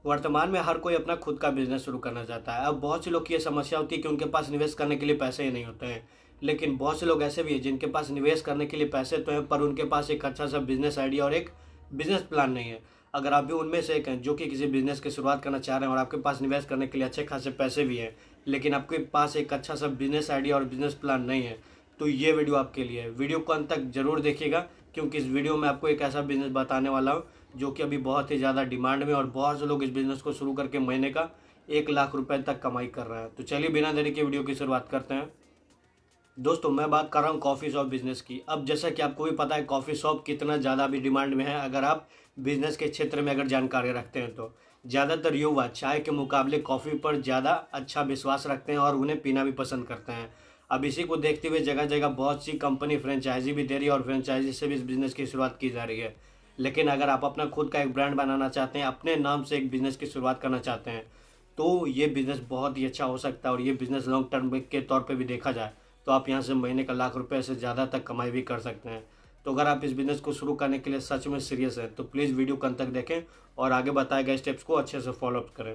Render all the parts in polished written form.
वर्तमान में हर कोई अपना खुद का बिजनेस शुरू करना चाहता है। अब बहुत से लोग की ये समस्या होती है कि उनके पास निवेश करने के लिए पैसे ही नहीं होते हैं। लेकिन बहुत से लोग ऐसे भी हैं जिनके पास निवेश करने के लिए पैसे तो हैं, पर उनके पास एक अच्छा सा बिजनेस आइडिया और एक बिजनेस प्लान नहीं है। अगर आप भी उनमें से एक हैं जो कि किसी बिजनेस की शुरुआत करना चाह रहे हैं और आपके पास निवेश करने के लिए अच्छे खासे पैसे भी हैं, लेकिन आपके पास एक अच्छा सा बिजनेस आइडिया और बिजनेस प्लान नहीं है, तो ये वीडियो आपके लिए है। वीडियो को अंत तक जरूर देखिएगा, क्योंकि इस वीडियो में आपको एक ऐसा बिजनेस बताने वाला हूँ जो कि अभी बहुत ही ज़्यादा डिमांड में, और बहुत से लोग इस बिज़नेस को शुरू करके महीने का 1 लाख रुपए तक कमाई कर रहे हैं। तो चलिए बिना देरी के वीडियो की शुरुआत करते हैं। दोस्तों, मैं बात कर रहा हूँ कॉफ़ी शॉप बिजनेस की। अब जैसा कि आपको भी पता है कॉफ़ी शॉप कितना ज़्यादा अभी डिमांड में है। अगर आप बिजनेस के क्षेत्र में अगर जानकारी रखते हैं तो ज़्यादातर युवा चाय के मुकाबले कॉफ़ी पर ज़्यादा अच्छा विश्वास रखते हैं और उन्हें पीना भी पसंद करते हैं। अब इसी को देखते हुए जगह जगह बहुत सी कंपनी फ्रेंचाइजी भी दे रही है और फ्रेंचाइजी से भी इस बिज़नेस की शुरुआत की जा रही है। लेकिन अगर आप अपना खुद का एक ब्रांड बनाना चाहते हैं, अपने नाम से एक बिज़नेस की शुरुआत करना चाहते हैं, तो ये बिज़नेस बहुत ही अच्छा हो सकता है। और ये बिज़नेस लॉन्ग टर्म के तौर पे भी देखा जाए तो आप यहाँ से महीने का 1 लाख रुपए से ज़्यादा तक कमाई भी कर सकते हैं। तो अगर आप इस बिज़नेस को शुरू करने के लिए सच में सीरियस हैं तो प्लीज़ वीडियो को अंत तक देखें और आगे बताए गए स्टेप्स को अच्छे से फॉलो अप करें।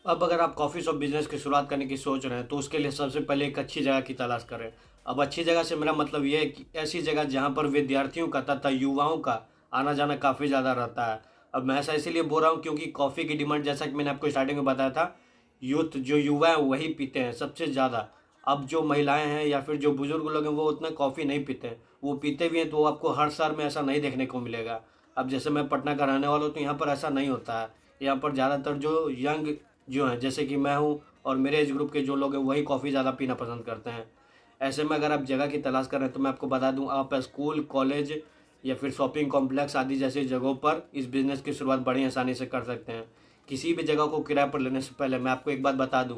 अब अगर आप कॉफ़ी शॉप बिज़नेस की शुरुआत करने की सोच रहे हैं तो उसके लिए सबसे पहले एक अच्छी जगह की तलाश करें। अब अच्छी जगह से मेरा मतलब ये है कि ऐसी जगह जहाँ पर विद्यार्थियों का तथा युवाओं का आना जाना काफ़ी ज़्यादा रहता है। अब मैं ऐसा इसीलिए बोल रहा हूँ क्योंकि कॉफ़ी की डिमांड, जैसा कि मैंने आपको स्टार्टिंग में बताया था, यूथ जो युवा है वही पीते हैं सबसे ज़्यादा। अब जो महिलाएं हैं या फिर जो बुजुर्ग लोग हैं वो उतना कॉफ़ी नहीं पीते हैं। वो पीते भी हैं तो वो आपको हर शहर में ऐसा नहीं देखने को मिलेगा। अब जैसे मैं पटना का रहने वाला हूँ तो यहाँ पर ऐसा नहीं होता है। यहाँ पर ज़्यादातर जो यंग जो हैं, जैसे कि मैं हूँ और मेरे एज ग्रुप के जो लोग हैं वही कॉफ़ी ज़्यादा पीना पसंद करते हैं। ऐसे में अगर आप जगह की तलाश कर रहे हैं तो मैं आपको बता दूं, आप स्कूल, कॉलेज या फिर शॉपिंग कॉम्प्लेक्स आदि जैसी जगहों पर इस बिज़नेस की शुरुआत बड़ी आसानी से कर सकते हैं। किसी भी जगह को किराए पर लेने से पहले मैं आपको एक बात बता दूं,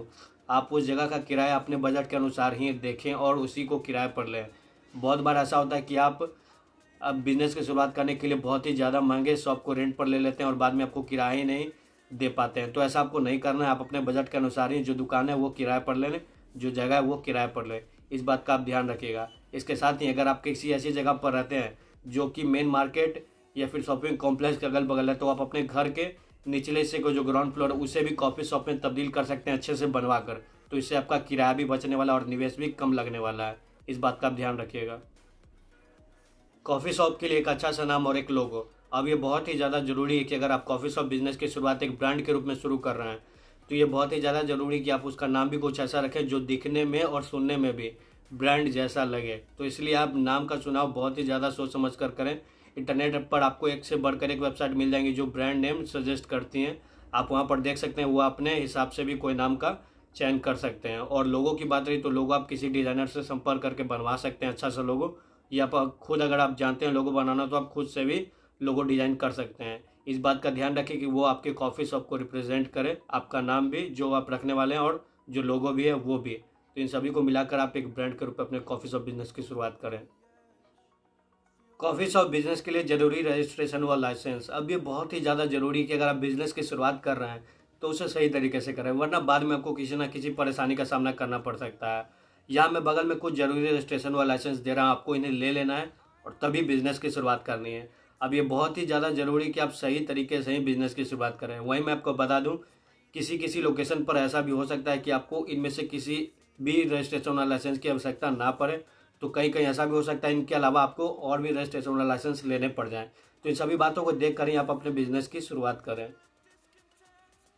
आप उस जगह का किराया अपने बजट के अनुसार ही देखें और उसी को किराए पर लें। बहुत बार ऐसा होता है कि आप अब बिज़नेस की शुरुआत करने के लिए बहुत ही ज़्यादा महंगे शॉप को रेंट पर ले लेते हैं और बाद में आपको किराया ही नहीं दे पाते हैं। तो ऐसा आपको नहीं करना है। आप अपने बजट के अनुसार ही जो दुकान है वो किराए पर ले लें, जो जगह है वो किराए पर लें। इस बात का आप ध्यान रखिएगा। इसके साथ ही अगर आप किसी ऐसी जगह पर रहते हैं जो कि मेन मार्केट या फिर शॉपिंग कॉम्प्लेक्स के अगल बगल है, तो आप अपने घर के निचले हिस्से को जो ग्राउंड फ्लोर है उसे भी कॉफ़ी शॉप में तब्दील कर सकते हैं अच्छे से बनवा कर। तो इससे आपका किराया भी बचने वाला और निवेश भी कम लगने वाला है। इस बात का आप ध्यान रखिएगा। कॉफ़ी शॉप के लिए एक अच्छा सा नाम और एक लोगो। अब ये बहुत ही ज़्यादा ज़रूरी है कि अगर आप कॉफ़ी शॉप बिज़नेस की शुरुआत एक ब्रांड के रूप में शुरू कर रहे हैं तो ये बहुत ही ज़्यादा ज़रूरी है कि आप उसका नाम भी कुछ ऐसा रखें जो दिखने में और सुनने में भी ब्रांड जैसा लगे। तो इसलिए आप नाम का चुनाव बहुत ही ज़्यादा सोच समझ कर करें। इंटरनेट पर आपको एक से बढ़कर एक वेबसाइट मिल जाएंगी जो ब्रांड नेम सजेस्ट करती हैं। आप वहाँ पर देख सकते हैं, वो अपने हिसाब से भी कोई नाम का चयन कर सकते हैं। और लोगों की बात रही तो लोगो आप किसी डिज़ाइनर से संपर्क करके बनवा सकते हैं अच्छा सा लोगो, या आप खुद अगर आप जानते हैं लोगो बनाना तो आप खुद से भी लोगो डिज़ाइन कर सकते हैं। इस बात का ध्यान रखें कि वो आपके कॉफ़ी शॉप को रिप्रेजेंट करे, आपका नाम भी जो आप रखने वाले हैं और जो लोगो भी है वो भी। तो इन सभी को मिलाकर आप एक ब्रांड के रूप में अपने कॉफ़ी शॉप बिजनेस की शुरुआत करें। कॉफ़ी शॉप बिजनेस के लिए ज़रूरी रजिस्ट्रेशन व लाइसेंस। अब ये बहुत ही ज़्यादा ज़रूरी है कि अगर आप बिजनेस की शुरुआत कर रहे हैं तो उसे सही तरीके से करें, वरना बाद में आपको किसी ना किसी परेशानी का सामना करना पड़ सकता है। यहाँ मैं बगल में कुछ ज़रूरी रजिस्ट्रेशन व लाइसेंस दे रहा हूँ, आपको इन्हें ले लेना है और तभी बिजनेस की शुरुआत करनी है। अब ये बहुत ही ज़्यादा ज़रूरी कि आप सही तरीके से ही बिजनेस की शुरुआत करें। वहीं मैं आपको बता दूँ, किसी किसी लोकेशन पर ऐसा भी हो सकता है कि आपको इनमें से किसी भी रजिस्ट्रेशन या लाइसेंस की आवश्यकता ना पड़े। तो कहीं कहीं ऐसा भी हो सकता है इनके अलावा आपको और भी रजिस्ट्रेशन या लाइसेंस लेने पड़ जाएं। तो इन सभी बातों को देख कर ही आप अपने बिजनेस की शुरुआत करें।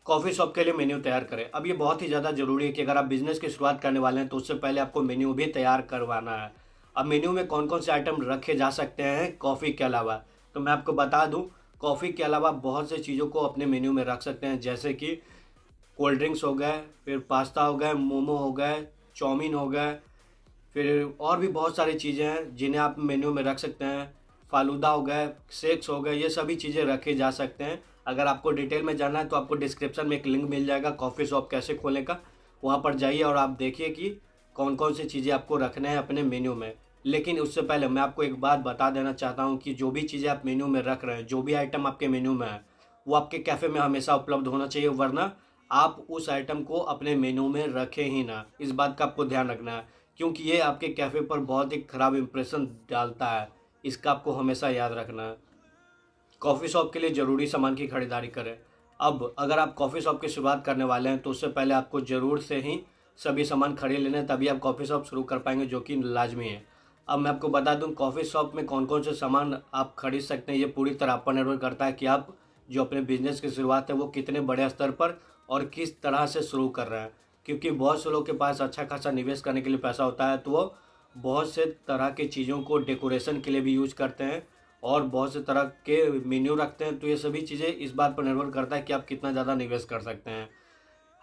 कॉफ़ी शॉप के लिए मेन्यू तैयार करें। अब ये बहुत ही ज़्यादा ज़रूरी है कि अगर आप बिज़नेस की शुरुआत करने वाले हैं तो उससे पहले आपको मेन्यू भी तैयार करवाना है। अब मेन्यू में कौन कौन से आइटम रखे जा सकते हैं कॉफ़ी के अलावा, तो मैं आपको बता दूं, कॉफ़ी के अलावा बहुत से चीज़ों को अपने मेन्यू में रख सकते हैं, जैसे कि कोल्ड ड्रिंक्स हो गए, फिर पास्ता हो गए, मोमो हो गए, चाउमीन हो गए, फिर और भी बहुत सारी चीज़ें हैं जिन्हें आप मेन्यू में रख सकते हैं। फालूदा हो गए, शेक्स हो गए, ये सभी चीज़ें रखे जा सकते हैं। अगर आपको डिटेल में जानना है तो आपको डिस्क्रिप्शन में एक लिंक मिल जाएगा कॉफ़ी शॉप कैसे खोलने का, वहाँ पर जाइए और आप देखिए कि कौन कौन सी चीज़ें आपको रखने हैं अपने मेन्यू में। लेकिन उससे पहले मैं आपको एक बात बता देना चाहता हूँ कि जो भी चीज़ें आप मेन्यू में रख रहे हैं, जो भी आइटम आपके मेन्यू में है, वो आपके कैफ़े में हमेशा उपलब्ध होना चाहिए, वरना आप उस आइटम को अपने मेन्यू में रखें ही ना। इस बात का आपको ध्यान रखना है, क्योंकि ये आपके कैफ़े पर बहुत ही ख़राब इंप्रेशन डालता है। इसका आपको हमेशा याद रखना है। कॉफ़ी शॉप के लिए ज़रूरी सामान की खरीदारी करें। अब अगर आप कॉफ़ी शॉप की शुरुआत करने वाले हैं तो उससे पहले आपको ज़रूर से ही सभी सामान खरीद लेने हैं, तभी आप कॉफ़ी शॉप शुरू कर पाएंगे, जो कि लाजमी है। अब मैं आपको बता दूं कॉफ़ी शॉप में कौन कौन से सामान आप खरीद सकते हैं। ये पूरी तरह आप पर निर्भर करता है कि आप जो अपने बिजनेस की शुरुआत है वो कितने बड़े स्तर पर और किस तरह से शुरू कर रहे हैं। क्योंकि बहुत से लोग के पास अच्छा खासा निवेश करने के लिए पैसा होता है, तो वो बहुत से तरह की चीज़ों को डेकोरेशन के लिए भी यूज करते हैं और बहुत से तरह के मेन्यू रखते हैं। तो ये सभी चीज़ें इस बात पर निर्भर करता है कि आप कितना ज़्यादा निवेश कर सकते हैं।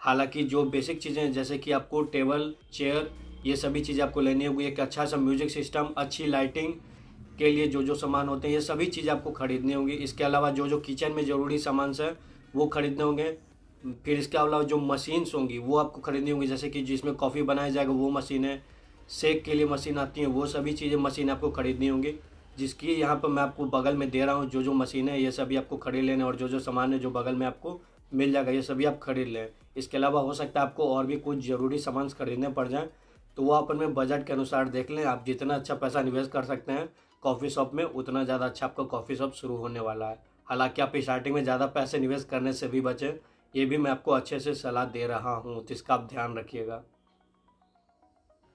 हालांकि जो बेसिक चीज़ें हैं जैसे कि आपको टेबल, चेयर, ये सभी चीज़ें आपको लेनी होगी। एक अच्छा सा म्यूजिक सिस्टम, अच्छी लाइटिंग के लिए जो जो सामान होते हैं ये सभी चीज़ें आपको खरीदनी होंगी। इसके अलावा जो जो किचन में ज़रूरी सामान है वो खरीदने होंगे। फिर इसके अलावा जो मशीन्स होंगी वो आपको खरीदनी होंगी, जैसे कि जिसमें कॉफ़ी बनाया जाएगा वो मशीन है, शेक के लिए मशीन आती है, वो सभी चीज़ें मशीन आपको खरीदनी होंगी। जिसकी यहाँ पर मैं आपको बगल में दे रहा हूँ जो जो मशीन है ये सभी आपको खरीद लेना, और जो जो सामान है जो बगल में आपको मिल जाएगा ये सभी आप खरीद लें। इसके अलावा हो सकता है आपको और भी कुछ ज़रूरी सामान खरीदने पड़ जाएँ, तो वो अपन में बजट के अनुसार देख लें। आप जितना अच्छा पैसा निवेश कर सकते हैं कॉफ़ी शॉप में उतना ज़्यादा अच्छा आपका कॉफ़ी शॉप शुरू होने वाला है। हालांकि आप स्टार्टिंग में ज़्यादा पैसे निवेश करने से भी बचें, ये भी मैं आपको अच्छे से सलाह दे रहा हूँ, तो इसका आप ध्यान रखिएगा।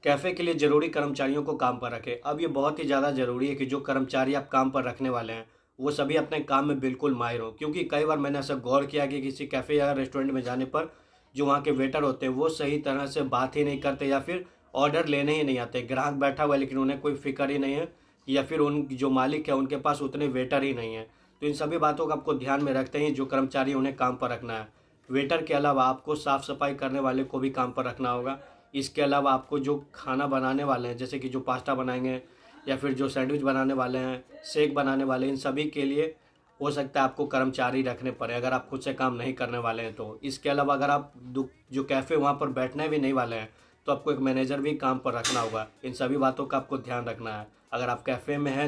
कैफ़े के लिए ज़रूरी कर्मचारियों को काम पर रखें। अब ये बहुत ही ज़्यादा ज़रूरी है कि जो कर्मचारी आप काम पर रखने वाले हैं वो सभी अपने काम में बिल्कुल माहिर हों। क्योंकि कई बार मैंने ऐसा गौर किया कि किसी कैफ़े या रेस्टोरेंट में जाने पर जो वहाँ के वेटर होते हैं वो सही तरह से बात ही नहीं करते या फिर ऑर्डर लेने ही नहीं आते। ग्राहक बैठा हुआ है लेकिन उन्हें कोई फ़िक्र ही नहीं है, या फिर उन जो मालिक है उनके पास उतने वेटर ही नहीं है। तो इन सभी बातों का आपको ध्यान में रखते ही जो कर्मचारी उन्हें काम पर रखना है। वेटर के अलावा आपको साफ़ सफाई करने वाले को भी काम पर रखना होगा। इसके अलावा आपको जो खाना बनाने वाले हैं, जैसे कि जो पास्ता बनाएंगे या फिर जो सैंडविच बनाने वाले हैं, शेक बनाने वाले हैं, इन सभी के लिए हो सकता है आपको कर्मचारी रखने पड़े अगर आप खुद से काम नहीं करने वाले हैं तो। इसके अलावा अगर आप जो कैफ़े वहाँ पर बैठने भी नहीं वाले हैं तो आपको एक मैनेजर भी काम पर रखना होगा। इन सभी बातों का आपको ध्यान रखना है। अगर आप कैफ़े में हैं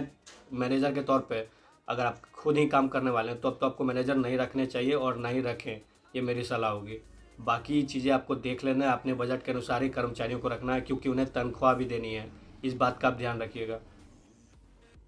मैनेजर के तौर पे, अगर आप खुद ही काम करने वाले हैं तो अब तो आपको मैनेजर नहीं रखने चाहिए और ना ही रखें, ये मेरी सलाह होगी। बाकी चीज़ें आपको देख लेना है, अपने बजट के अनुसार ही कर्मचारियों को रखना है क्योंकि उन्हें तनख्वाह भी देनी है। इस बात का आप ध्यान रखिएगा।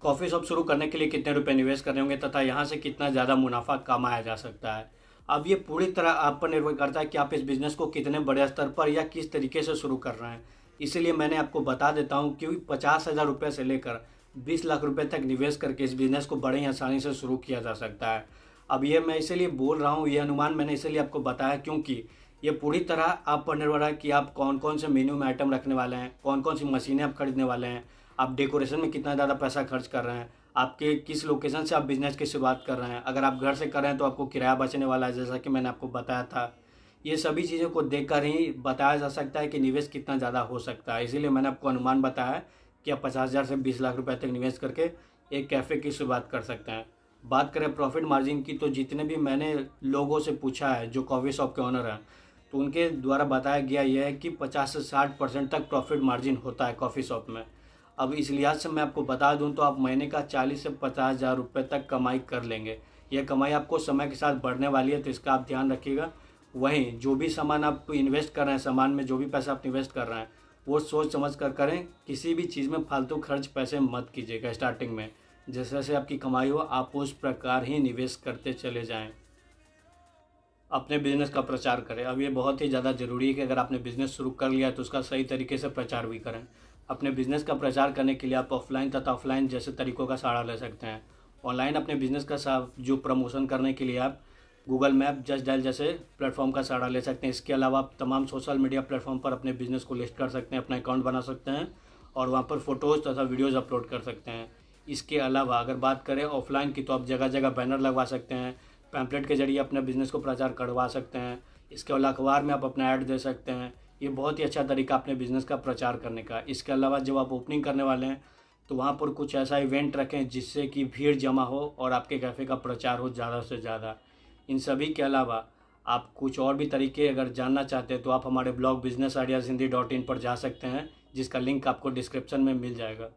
कॉफ़ी शॉप शुरू करने के लिए कितने रुपए निवेश करने होंगे तथा यहाँ से कितना ज़्यादा मुनाफा कमाया जा सकता है। अब ये पूरी तरह आप पर निर्भर करता है कि आप इस बिज़नेस को कितने बड़े स्तर पर या किस तरीके से शुरू कर रहे हैं। इसीलिए मैंने आपको बता देता हूँ कि 50,000 रुपये से लेकर 20 लाख रुपए तक निवेश करके इस बिज़नेस को बड़े ही आसानी से शुरू किया जा सकता है। अब ये मैं इसीलिए बोल रहा हूँ, ये अनुमान मैंने इसीलिए आपको बताया क्योंकि ये पूरी तरह आप पर निर्भर है कि आप कौन कौन से मेन्यू में आइटम रखने वाले हैं, कौन कौन सी मशीनें आप खरीदने वाले हैं, आप डेकोरेशन में कितना ज़्यादा पैसा खर्च कर रहे हैं, आपके किस लोकेशन से आप बिज़नेस की शुरुआत कर रहे हैं। अगर आप घर से कर रहे हैं तो आपको किराया बचने वाला है, जैसा कि मैंने आपको बताया था। ये सभी चीज़ों को देखकर ही बताया जा सकता है कि निवेश कितना ज़्यादा हो सकता है। इसीलिए मैंने आपको अनुमान बताया कि आप 50,000 से 20 लाख रुपए तक निवेश करके एक कैफ़े की शुरुआत कर सकते हैं। बात करें प्रॉफिट मार्जिन की, तो जितने भी मैंने लोगों से पूछा है जो कॉफ़ी शॉप के ओनर हैं, तो उनके द्वारा बताया गया यह है कि 50 से 60% तक प्रॉफिट मार्जिन होता है कॉफ़ी शॉप में। अब इस लिहाज से मैं आपको बता दूं तो आप महीने का 40 से 50,000 रुपये तक कमाई कर लेंगे। यह कमाई आपको समय के साथ बढ़ने वाली है, तो इसका आप ध्यान रखिएगा। वहीं जो भी सामान आप इन्वेस्ट कर रहे हैं, सामान में जो भी पैसा आप इन्वेस्ट कर रहे हैं वो सोच समझ कर करें। किसी भी चीज़ में फालतू खर्च पैसे मत कीजिएगा। स्टार्टिंग में जैसे जैसे आपकी कमाई हो आप उस प्रकार ही निवेश करते चले जाएं। अपने बिज़नेस का प्रचार करें। अब ये बहुत ही ज़्यादा ज़रूरी है कि अगर आपने बिज़नेस शुरू कर लिया तो उसका सही तरीके से प्रचार भी करें। अपने बिज़नेस का प्रचार करने के लिए आप ऑफलाइन तथा ऑफलाइन जैसे तरीक़ों का सहारा ले सकते हैं। ऑनलाइन अपने बिज़नेस का जो प्रमोशन करने के लिए आप गूगल मैप, जस्ट डायल जैसे प्लेटफॉर्म का सहारा ले सकते हैं। इसके अलावा आप तमाम सोशल मीडिया प्लेटफॉर्म पर अपने बिज़नेस को लिस्ट कर सकते हैं, अपना अकाउंट बना सकते हैं और वहाँ पर फ़ोटोज़ तथा वीडियोज़ अपलोड कर सकते हैं। इसके अलावा अगर बात करें ऑफलाइन की, तो आप जगह जगह बैनर लगवा सकते हैं, पैम्पलेट के जरिए अपने बिज़नेस को प्रचार करवा सकते हैं। इसके अलावा अखबार में आप अपना ऐड दे सकते हैं। ये बहुत ही अच्छा तरीका अपने बिज़नेस का प्रचार करने का। इसके अलावा जब आप ओपनिंग करने वाले हैं तो वहाँ पर कुछ ऐसा इवेंट रखें जिससे कि भीड़ जमा हो और आपके कैफ़े का प्रचार हो ज़्यादा से ज़्यादा। इन सभी के अलावा आप कुछ और भी तरीके अगर जानना चाहते हैं तो आप हमारे ब्लॉग businessideashindy.in पर जा सकते हैं, जिसका लिंक आपको डिस्क्रिप्शन में मिल जाएगा।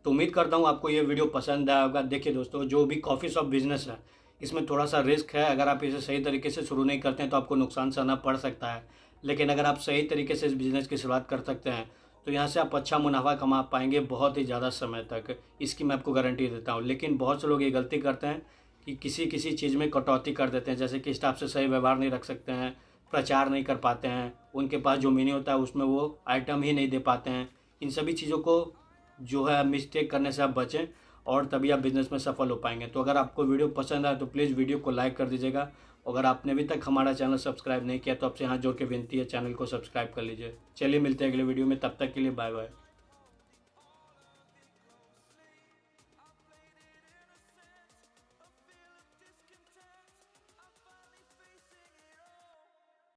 तो उम्मीद करता हूँ आपको ये वीडियो पसंद आया होगा। देखिए दोस्तों, जो भी कॉफ़ी शॉप बिज़नेस है इसमें थोड़ा सा रिस्क है। अगर आप इसे सही तरीके से शुरू नहीं करते हैं तो आपको नुकसान सहना पड़ सकता है, लेकिन अगर आप सही तरीके से इस बिज़नेस की शुरुआत कर सकते हैं तो यहाँ से आप अच्छा मुनाफा कमा पाएंगे बहुत ही ज़्यादा समय तक। इसकी मैं आपको गारंटी देता हूँ। लेकिन बहुत से लोग ये गलती करते हैं कि किसी किसी चीज़ में कटौती कर देते हैं, जैसे कि स्टाफ से सही व्यवहार नहीं रख सकते हैं, प्रचार नहीं कर पाते हैं, उनके पास जो मेन्यू होता है उसमें वो आइटम ही नहीं दे पाते हैं। इन सभी चीज़ों को जो है मिस्टेक करने से आप बचें और तभी आप बिज़नेस में सफल हो पाएंगे। तो अगर आपको वीडियो पसंद आए तो प्लीज़ वीडियो को लाइक कर दीजिएगा। अगर आपने अभी तक हमारा चैनल सब्सक्राइब नहीं किया तो आपसे हाथ जोड़ के विनती है, चैनल को सब्सक्राइब कर लीजिए। चलिए मिलते हैं अगले वीडियो में, तब तक के लिए बाय बाय।